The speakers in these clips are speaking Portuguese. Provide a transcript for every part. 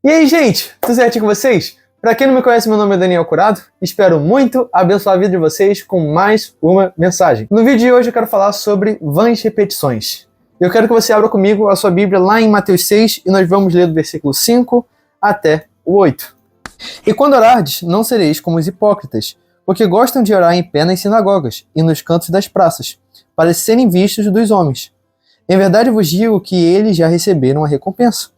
E aí, gente, tudo certo com vocês? Pra quem não me conhece, meu nome é Daniel Curado. Espero muito abençoar a vida de vocês com mais uma mensagem. No vídeo de hoje eu quero falar sobre vãs repetições. Eu quero que você abra comigo a sua Bíblia lá em Mateus 6 e nós vamos ler do versículo 5 até o 8. E quando orardes, não sereis como os hipócritas, porque gostam de orar em pé nas sinagogas e nos cantos das praças, para serem vistos dos homens. Em verdade vos digo que eles já receberam a recompensa.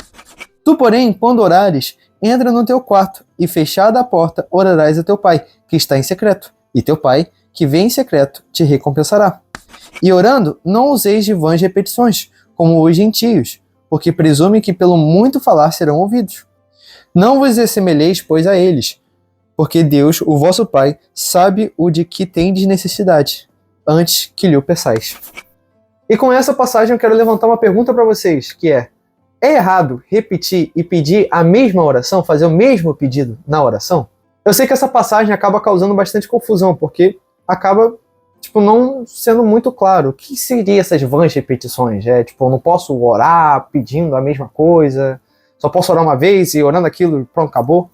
Tu, porém, quando orares, entra no teu quarto, e fechada a porta, orarás a teu pai, que está em secreto, e teu pai, que vem em secreto, te recompensará. E orando, não useis de vãs repetições, como os gentios, porque presumem que pelo muito falar serão ouvidos. Não vos assemelheis, pois, a eles, porque Deus, o vosso Pai, sabe o de que tendes necessidade, antes que lhe o peçais. E com essa passagem eu quero levantar uma pergunta para vocês, que é errado repetir e pedir a mesma oração, fazer o mesmo pedido na oração? Eu sei que essa passagem acaba causando bastante confusão, porque acaba, não sendo muito claro. O que seriam essas vãs repetições? Eu não posso orar pedindo a mesma coisa, só posso orar uma vez e orando aquilo e pronto, acabou?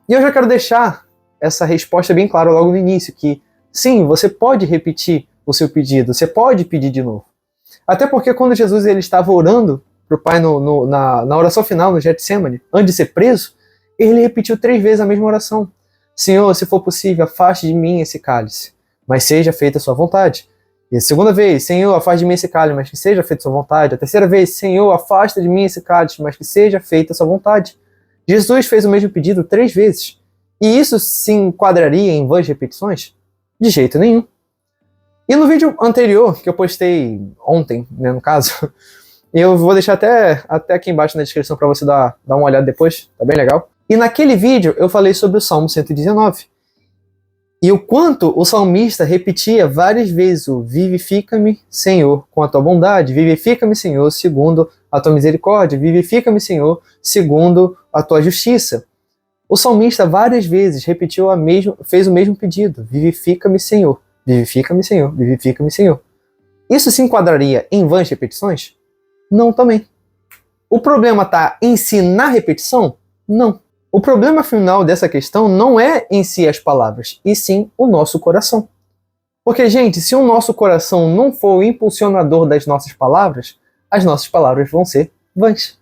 E eu já quero deixar essa resposta bem clara logo no início, que sim, você pode repetir o seu pedido, você pode pedir de novo. Até porque quando Jesus ele estava orando para o Pai na oração final, no Getsemane, antes de ser preso, ele repetiu 3 vezes a mesma oração. Senhor, se for possível, afaste de mim esse cálice, mas seja feita a sua vontade. E a segunda vez, Senhor, afaste de mim esse cálice, mas que seja feita a sua vontade. A terceira vez, Senhor, afasta de mim esse cálice, mas que seja feita a sua vontade. Jesus fez o mesmo pedido 3 vezes. E isso se enquadraria em vãs repetições? De jeito nenhum. E no vídeo anterior, que eu postei ontem, no caso, eu vou deixar até aqui embaixo na descrição para você dar uma olhada depois, tá bem legal? E naquele vídeo eu falei sobre o Salmo 119. E o quanto o salmista repetia várias vezes o vivifica-me, Senhor, com a tua bondade, vivifica-me, Senhor, segundo a tua misericórdia, vivifica-me, Senhor, segundo a tua justiça. O salmista várias vezes fez o mesmo pedido, vivifica-me, Senhor, vivifica-me, Senhor, vivifica-me, Senhor. Isso se enquadraria em vãs repetições? Não, também. O problema está em si na repetição? Não. O problema final dessa questão não é em si as palavras, e sim o nosso coração. Porque, gente, se o nosso coração não for o impulsionador das nossas palavras, as nossas palavras vão ser vãs.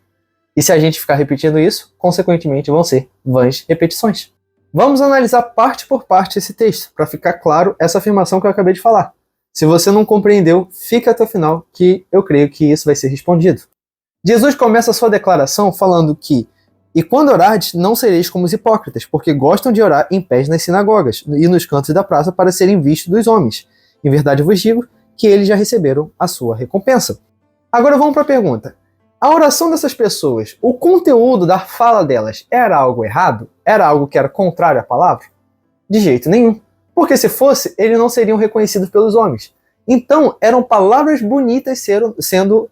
E se a gente ficar repetindo isso, consequentemente vão ser vãs repetições. Vamos analisar parte por parte esse texto, para ficar claro essa afirmação que eu acabei de falar. Se você não compreendeu, fica até o final, que eu creio que isso vai ser respondido. Jesus começa a sua declaração falando que e quando orardes, não sereis como os hipócritas, porque gostam de orar em pés nas sinagogas e nos cantos da praça para serem vistos dos homens. Em verdade vos digo que eles já receberam a sua recompensa. Agora vamos para a pergunta. A oração dessas pessoas, o conteúdo da fala delas, era algo errado? Era algo que era contrário à palavra? De jeito nenhum. Porque se fosse, eles não seriam reconhecidos pelos homens. Então, eram palavras bonitas sendo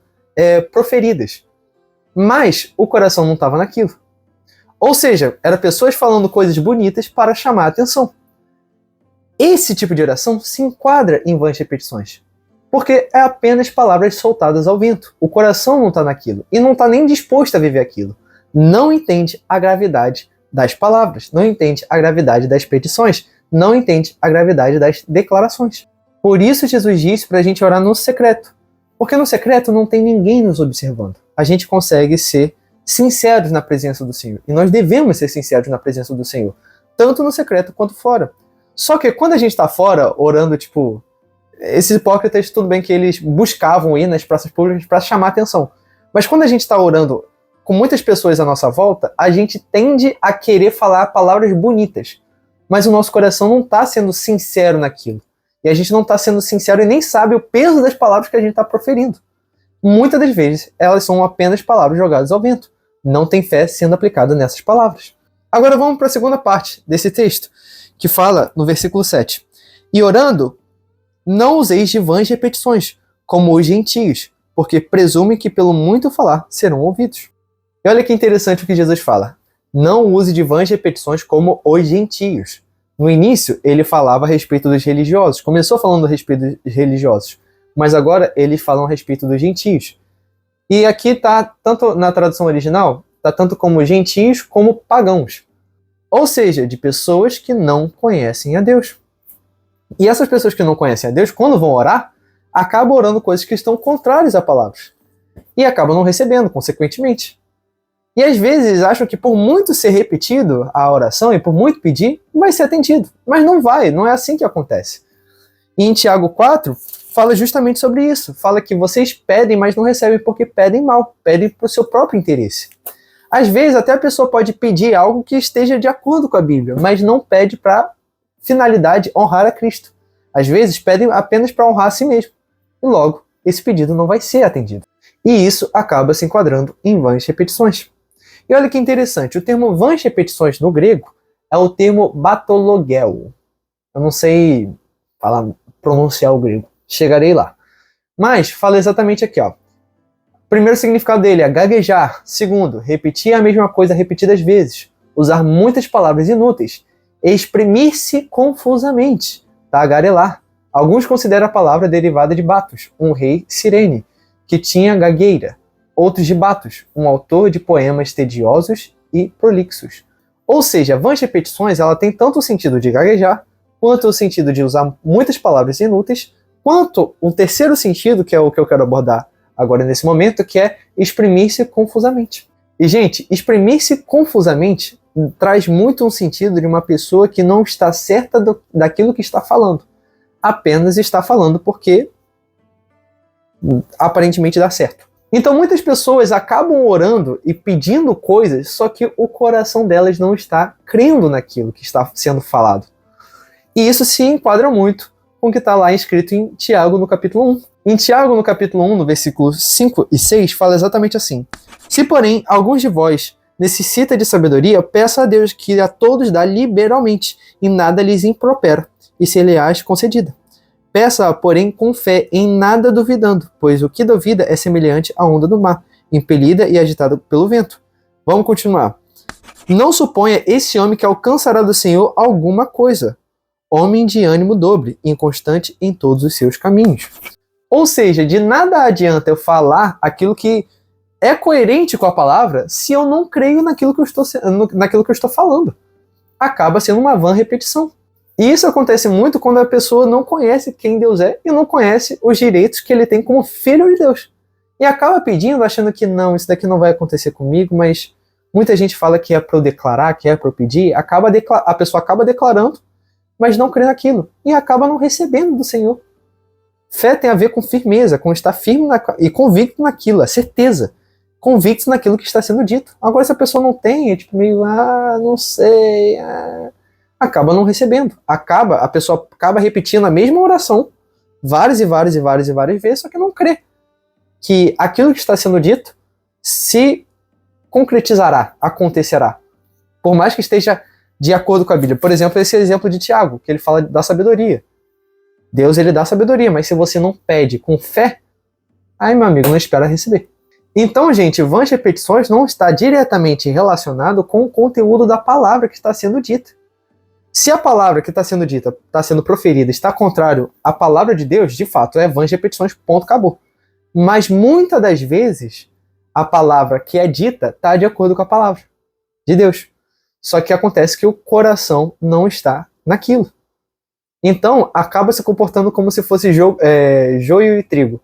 proferidas. Mas o coração não estava naquilo. Ou seja, eram pessoas falando coisas bonitas para chamar a atenção. Esse tipo de oração se enquadra em vãs repetições. Porque é apenas palavras soltadas ao vento. O coração não está naquilo. E não está nem disposto a viver aquilo. Não entende a gravidade das palavras. Não entende a gravidade das petições. Não entende a gravidade das declarações. Por isso Jesus disse para a gente orar no secreto. Porque no secreto não tem ninguém nos observando. A gente consegue ser sinceros na presença do Senhor. E nós devemos ser sinceros na presença do Senhor. Tanto no secreto quanto fora. Só que quando a gente está fora, orando, esses hipócritas, tudo bem que eles buscavam ir nas praças públicas para chamar atenção. Mas quando a gente está orando com muitas pessoas à nossa volta, a gente tende a querer falar palavras bonitas. Mas o nosso coração não está sendo sincero naquilo. E a gente não está sendo sincero e nem sabe o peso das palavras que a gente está proferindo. Muitas das vezes, elas são apenas palavras jogadas ao vento. Não tem fé sendo aplicada nessas palavras. Agora vamos para a segunda parte desse texto, que fala no versículo 7. E orando, não useis de vãs repetições, como os gentios, porque presumem que pelo muito falar serão ouvidos. E olha que interessante o que Jesus fala. Não use de vãs repetições como os gentios. No início, ele falava a respeito dos religiosos. Começou falando a respeito dos religiosos. Mas agora eles falam a respeito dos gentios. E aqui está, tanto na tradução original, tá tanto como gentios como pagãos. Ou seja, de pessoas que não conhecem a Deus. E essas pessoas que não conhecem a Deus, quando vão orar, acabam orando coisas que estão contrárias à palavra. E acabam não recebendo, consequentemente. E às vezes acham que por muito ser repetido a oração e por muito pedir, vai ser atendido. Mas não vai, não é assim que acontece. E em Tiago 4, fala justamente sobre isso. Fala que vocês pedem, mas não recebem porque pedem mal, pedem para o seu próprio interesse. Às vezes até a pessoa pode pedir algo que esteja de acordo com a Bíblia, mas não pede para finalidade honrar a Cristo. Às vezes pedem apenas para honrar a si mesmo. E logo, esse pedido não vai ser atendido. E isso acaba se enquadrando em vãs repetições. E olha que interessante, o termo vãs repetições no grego é o termo batologel. Eu não sei pronunciar o grego, chegarei lá. Mas fala exatamente aqui, ó. Primeiro significado dele é gaguejar. Segundo, repetir a mesma coisa repetidas vezes. Usar muitas palavras inúteis. Exprimir-se confusamente. Tagarelar. Alguns consideram a palavra derivada de Batos, um rei sirene, que tinha gagueira. Outros de Batos, um autor de poemas tediosos e prolixos. Ou seja, vãs repetições ela tem tanto o sentido de gaguejar, quanto o sentido de usar muitas palavras inúteis, quanto um terceiro sentido, que é o que eu quero abordar agora nesse momento, que é exprimir-se confusamente. E, gente, exprimir-se confusamente traz muito um sentido de uma pessoa que não está certa daquilo que está falando. Apenas está falando porque aparentemente dá certo. Então muitas pessoas acabam orando e pedindo coisas, só que o coração delas não está crendo naquilo que está sendo falado. E isso se enquadra muito com o que está lá escrito em Tiago no capítulo 1. Em Tiago no capítulo 1, no versículo 5 e 6, fala exatamente assim: Se, porém, alguns de vós necessita de sabedoria, peça a Deus que a todos dá liberalmente, e nada lhes impropera, e ser-lhe-ás concedida. Peça, porém, com fé, em nada duvidando, pois o que duvida é semelhante à onda do mar, impelida e agitada pelo vento. Vamos continuar. Não suponha esse homem que alcançará do Senhor alguma coisa. Homem de ânimo dobre, inconstante em todos os seus caminhos. Ou seja, de nada adianta eu falar aquilo que é coerente com a palavra se eu não creio naquilo que eu estou falando. Acaba sendo uma vã repetição. E isso acontece muito quando a pessoa não conhece quem Deus é e não conhece os direitos que ele tem como filho de Deus. E acaba pedindo, achando que não, isso daqui não vai acontecer comigo, mas muita gente fala que é para eu declarar, que é para eu pedir, a pessoa acaba declarando, mas não crê naquilo, e acaba não recebendo do Senhor. Fé tem a ver com firmeza, com estar firme e convicto naquilo, a certeza, convicto naquilo que está sendo dito. Agora, se a pessoa não tem, é tipo meio, não sei, acaba não recebendo. A pessoa acaba repetindo a mesma oração várias e várias e várias e várias vezes, só que não crê que aquilo que está sendo dito se concretizará, acontecerá. Por mais que esteja de acordo com a Bíblia. Por exemplo, esse exemplo de Tiago, que ele fala da sabedoria. Deus, ele dá sabedoria, mas se você não pede com fé, aí, meu amigo, não espera receber. Então, gente, vãs repetições não está diretamente relacionado com o conteúdo da palavra que está sendo dita. Se a palavra que está sendo dita, está sendo proferida, está contrário à palavra de Deus, de fato, é vãs repetições, ponto, acabou. Mas muitas das vezes, a palavra que é dita está de acordo com a palavra de Deus. Só que acontece que o coração não está naquilo. Então, acaba se comportando como se fosse joio e trigo.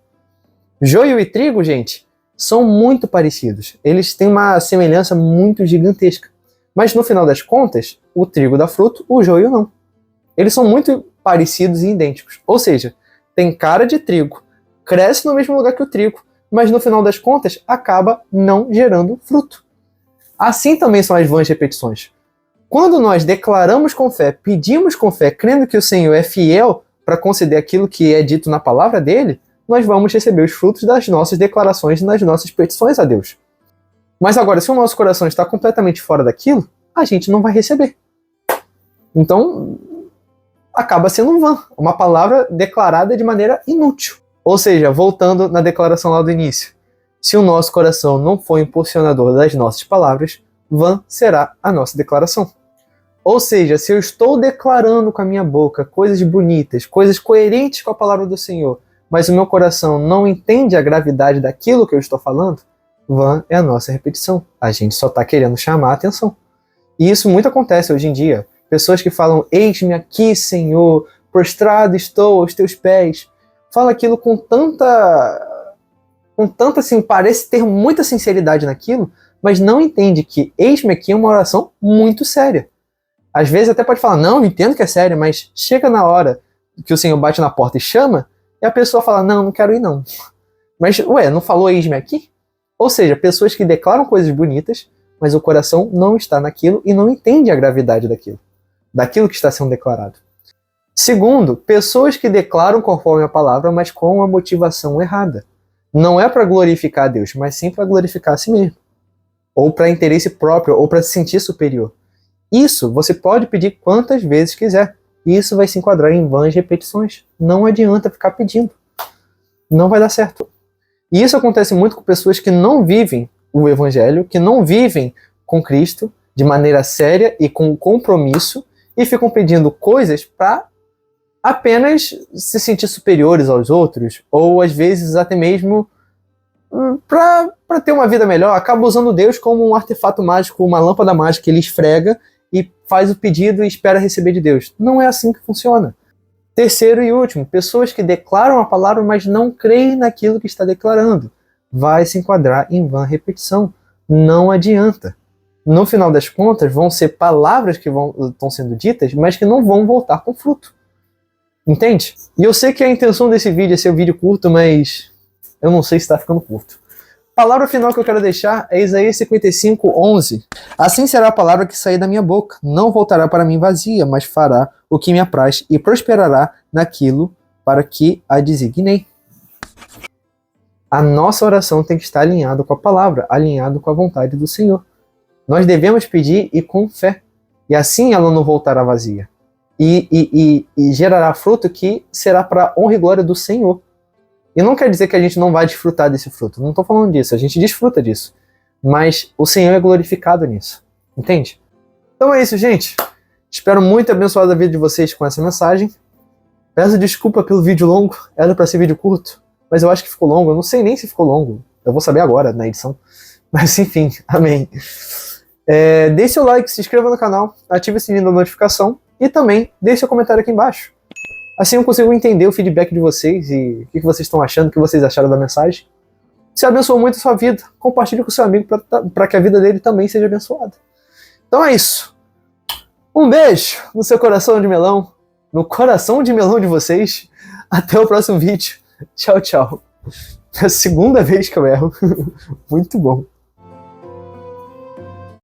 Joio e trigo, gente, são muito parecidos. Eles têm uma semelhança muito gigantesca. Mas, no final das contas, o trigo dá fruto, o joio não. Eles são muito parecidos e idênticos. Ou seja, tem cara de trigo, cresce no mesmo lugar que o trigo, mas, no final das contas, acaba não gerando fruto. Assim também são as vãs repetições. Quando nós declaramos com fé, pedimos com fé, crendo que o Senhor é fiel para conceder aquilo que é dito na palavra dele, nós vamos receber os frutos das nossas declarações e das nossas petições a Deus. Mas agora, se o nosso coração está completamente fora daquilo, a gente não vai receber. Então, acaba sendo vã, uma palavra declarada de maneira inútil. Ou seja, voltando na declaração lá do início, se o nosso coração não for impulsionador das nossas palavras, vã será a nossa declaração. Ou seja, se eu estou declarando com a minha boca coisas bonitas, coisas coerentes com a palavra do Senhor, mas o meu coração não entende a gravidade daquilo que eu estou falando, vã é a nossa repetição. A gente só está querendo chamar a atenção. E isso muito acontece hoje em dia. Pessoas que falam, eis-me aqui, Senhor, prostrado estou aos teus pés. Fala aquilo com tanta assim, parece ter muita sinceridade naquilo, mas não entende que eis-me aqui é uma oração muito séria. Às vezes até pode falar, não, eu entendo que é séria, mas chega na hora que o Senhor bate na porta e chama, e a pessoa fala, não, não quero ir não. Mas, ué, não falou eis-me aqui? Ou seja, pessoas que declaram coisas bonitas, mas o coração não está naquilo e não entende a gravidade daquilo que está sendo declarado. Segundo, pessoas que declaram conforme a palavra, mas com a motivação errada. Não é para glorificar a Deus, mas sim para glorificar a si mesmo. Ou para interesse próprio, ou para se sentir superior. Isso você pode pedir quantas vezes quiser. E isso vai se enquadrar em vãs repetições. Não adianta ficar pedindo. Não vai dar certo. E isso acontece muito com pessoas que não vivem o Evangelho, que não vivem com Cristo de maneira séria e com compromisso, e ficam pedindo coisas para apenas se sentir superiores aos outros, ou às vezes até mesmo para ter uma vida melhor. Acaba usando Deus como um artefato mágico, uma lâmpada mágica que ele esfrega e faz o pedido e espera receber de Deus. Não é assim que funciona. Terceiro e último, pessoas que declaram a palavra, mas não creem naquilo que está declarando. Vai se enquadrar em vã repetição. Não adianta. No final das contas, vão ser palavras que estão sendo ditas, mas que não vão voltar com fruto. Entende? E eu sei que a intenção desse vídeo é ser um vídeo curto, mas eu não sei se está ficando curto. A palavra final que eu quero deixar é Isaías 55:11. Assim será a palavra que sair da minha boca. Não voltará para mim vazia, mas fará o que me apraz e prosperará naquilo para que a designei. A nossa oração tem que estar alinhada com a palavra, alinhado com a vontade do Senhor. Nós devemos pedir e com fé. E assim ela não voltará vazia. E gerará fruto que será para a honra e glória do Senhor. E não quer dizer que a gente não vai desfrutar desse fruto. Não estou falando disso, a gente desfruta disso. Mas o Senhor é glorificado nisso. Entende? Então é isso, gente. Espero muito abençoar a vida de vocês com essa mensagem. Peço desculpa pelo vídeo longo. Era para ser vídeo curto, mas eu acho que ficou longo. Eu não sei nem se ficou longo. Eu vou saber agora, na edição. Mas enfim, amém. Deixe seu like, se inscreva no canal, ative o sininho da notificação e também deixe seu comentário aqui embaixo. Assim eu consigo entender o feedback de vocês e o que vocês estão achando, o que vocês acharam da mensagem. Se abençoou muito a sua vida, compartilhe com seu amigo para que a vida dele também seja abençoada. Então é isso. Um beijo no seu coração de melão, no coração de melão de vocês. Até o próximo vídeo. Tchau, tchau. É a segunda vez que eu erro. Muito bom.